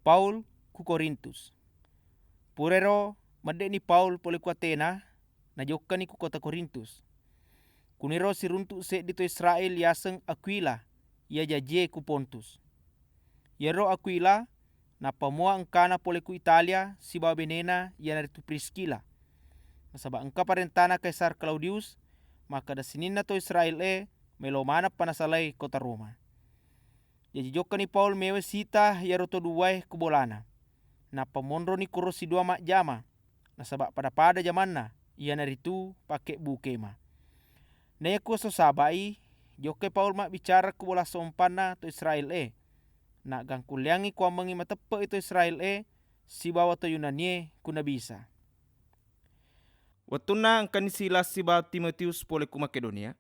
Paul ku Korintus. Purero madde ni Paul pole ku Athena na jokka ni ku kota Korintus. Kuniro si runtu se dito Israel yaseng Aquila ia jaje ku Pontus. Yero Aquila na pamua engkana pole ku Italia si bawa benena ia naritu Priscilla. Nasaba engka parentana Kaisar Claudius maka da sininna to Israel melo mana panasalai kota Roma. Jadi jokka ni Paul mewe sita yero to duwai ku bolana. Na pamondro ni kuro si dua mak jama. Nasaba pada jamanna ia naritu pake bukema. Na yaku so sabai jokke Paul mak bicara ku bola sompanna to Israel na gangkuliangi ku amangi matepe itu Israel si bawa to Yunani ku nabisa. Watuna angkani Silas si bawa Timotius pole ku Makedonia.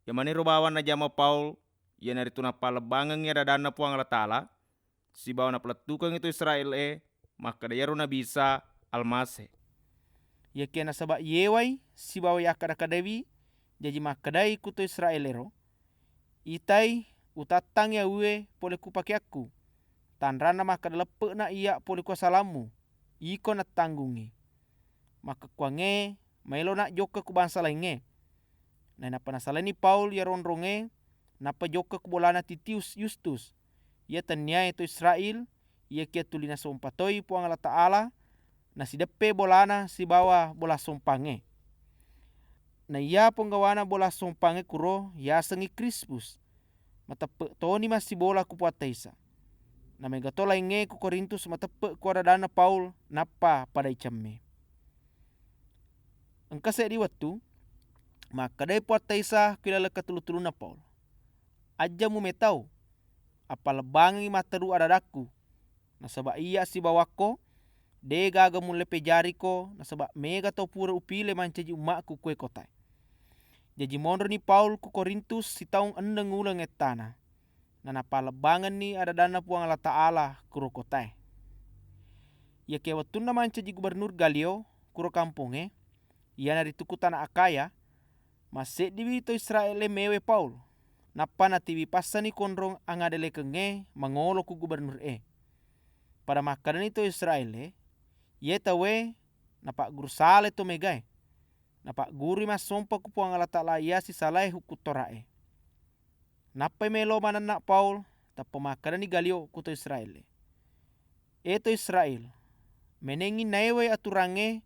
Yamani robawa na jama Paul ia naritu na palebangang ya dadana puang Allah Ta'ala si bawa na peletukang itu Israel maka dayaro na bisa almase. Ya kia nasaba yewai si bawa yakada kadewi jadi makadai kuto Israel ero. Itai utatang ya uwe pole ku pake aku. Tanrana maka lepe na iya pole ku salamu. Iko na tanggungi. Maka kuange maelo na joka ku bangsa lainge. Na panasalani Paul ya ronronge napa joka ku bolana Titius Justus. Ia tania itu Israel, ia kia tulina sompatoi puang Allah Ta'ala, na si depe bolana si bawa bola sompange. Na ia penggawana bola sompange kuro, ya sengi Crispus. Matape toni masih bola ku puataisa. Na megatola inge ku Korintus matape ku adadana Paul, napa pada icamme. Engka di waktu, maka dai puataisa kilala katulu-tuluna Paul. Aja mu metau, apalabangi mataru adadaku. Nasaba iya si bawako, de gaga mule pejariko, nasaba mega tau pura upile mancaji umakku kue kotai. Jadi mondro ni Paul ku Korintus si taung endeng ulang etana. Na palabangan ni adadana puang Allah Ta'ala kuro kotai. Ya ke watuna mancaji gubernur Galio kuro kampunge, ia nari tuku tanah Akaya, masih diwito Israel mewe Paul. Napa na tiwi pasani kondrong angadele kenge mangolo ku gubernur pada makanan itu Israel ye tawe napa guru sale to megai napa guri mas sompa ku puang Allah Ta'ala ia si salai huku torae napa melo manana Paul ta pemakanan ni Galio ku to Israel to Israel menengi naiwe aturange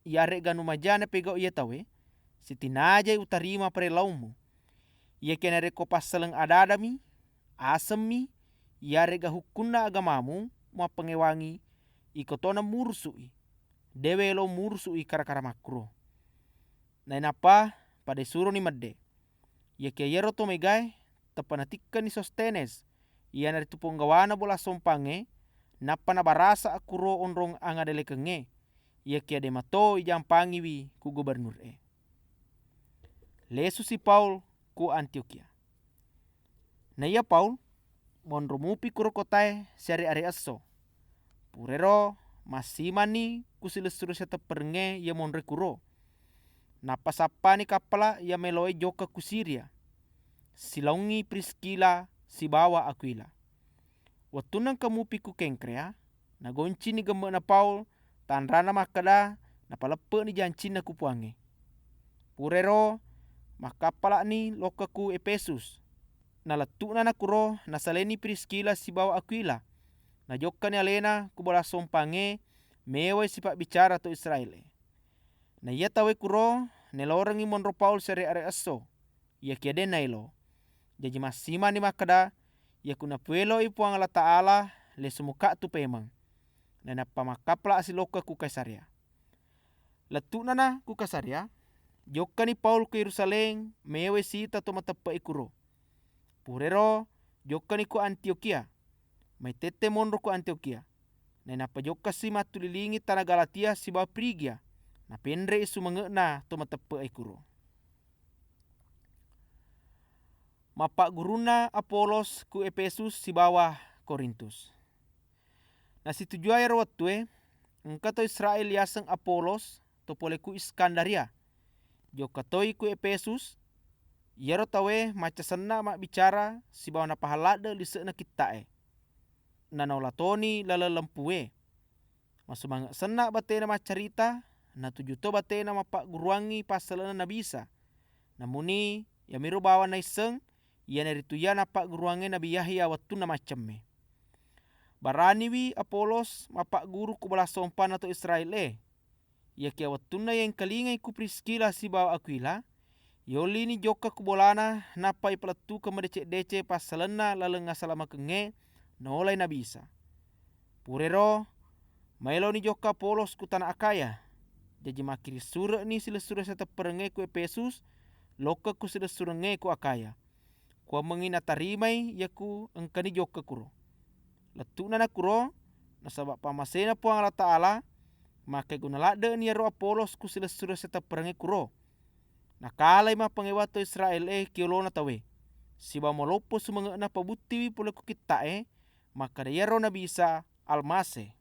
yare ganu majane pegau ia tawe sitinaja utarima pare laumu. Ia kena reko pasaleng adadami, asemi, ia rega hukunna agamamu, mua pengewangi, ikotona mursui, dewe lo mursui kara-kara makro. Na napa pada suruh ni madde. Ia kia yero to megai, tapanatika ni Sostenes, ia nari tu penggawana bola sompange, napa na barasa akuro onrong angadele kenge, ia kia demato ijampangiwi ku gubernur Lesu si Paul ku Antioquia. Na ia Paul monromupi kuro kotae seri are aso. Purero masimani kusilesuru seta pernge ia monre kuro. Napa sapani kapala ia meloe joka ku Siria. Silaungi Priscilla si bawa Aquila. Watunang kamupi ku Kengkrea na gonci ni gembe na Paul tanrana makada na palepe ni jancina ku puange. Purero makapala ni loka ku Efesus. Na latuna na kuro na saleni Priscilla si bawa Aquila. Na jokka ni alena ku bola sompange mewe si pak bicara to Israel. Na ia tawe kuro nelorengi monro Paul sere are aso. Ia kiade nailo. Jadi masima ni makada ia kuna puelo ipuang Allah Ta'ala le semuka tu pemang. Na napa makapla asiloka ku Kaisaria. Latuna na ku Kaisaria. Jokka ni Paul ke Yerusalem mewe sita to matapa ikuro. Purero jokka ni ku Antioquia. Mai tete monro ku Antioquia. Na napa jokka si matulilingi tanah Galatia si bawa Prigia. Na pendre isu mengena to matapa ikuro. Mapa guruna Apolos ku Efesus si bawah Korintus. Na si tujuai rawatue engka to Israel yaseng Apolos to pole ku Iskandaria. Joka toi ku Efesus, yero tawe maca senna mak bicara si bawa na pahalada lise na kita nanolatoni lalalempue. Masumanga sena batena macarita na tuju to batena mapagguruangi pasalana na bisa. Namuni yamiru bawa na iseng yana rituya na pagguruangi Nabi Yahya wattuna macemme. Baraniwi Apolos mapaguru ku bala sompan atau Israel ia kia wattuna yang kalingai ku Priskila si bawa Aquila yoli ni joka ku bolana napa ipalatu ke medece-dece pasalana lalenga salama kenge nolai na bisa. Purero maelo ni joka Apolos ku tanah Akaya. Jadi makiri sura ni sila sura sata perenge ku Efesus loka ku sila surenge ku Akaya. Ku mengina tarimai yaku engkani joka kuro. Letuna na kuro nasabab pamasena puang Allah Ta'ala maka gunalade ni ro Apolos ku sila sura sata perenge kuro. Nakalai ma pangewato Israel kiolona tawe. Siba malopo sumenge na pabuti pula ku kita maka dayaro na bisa almase.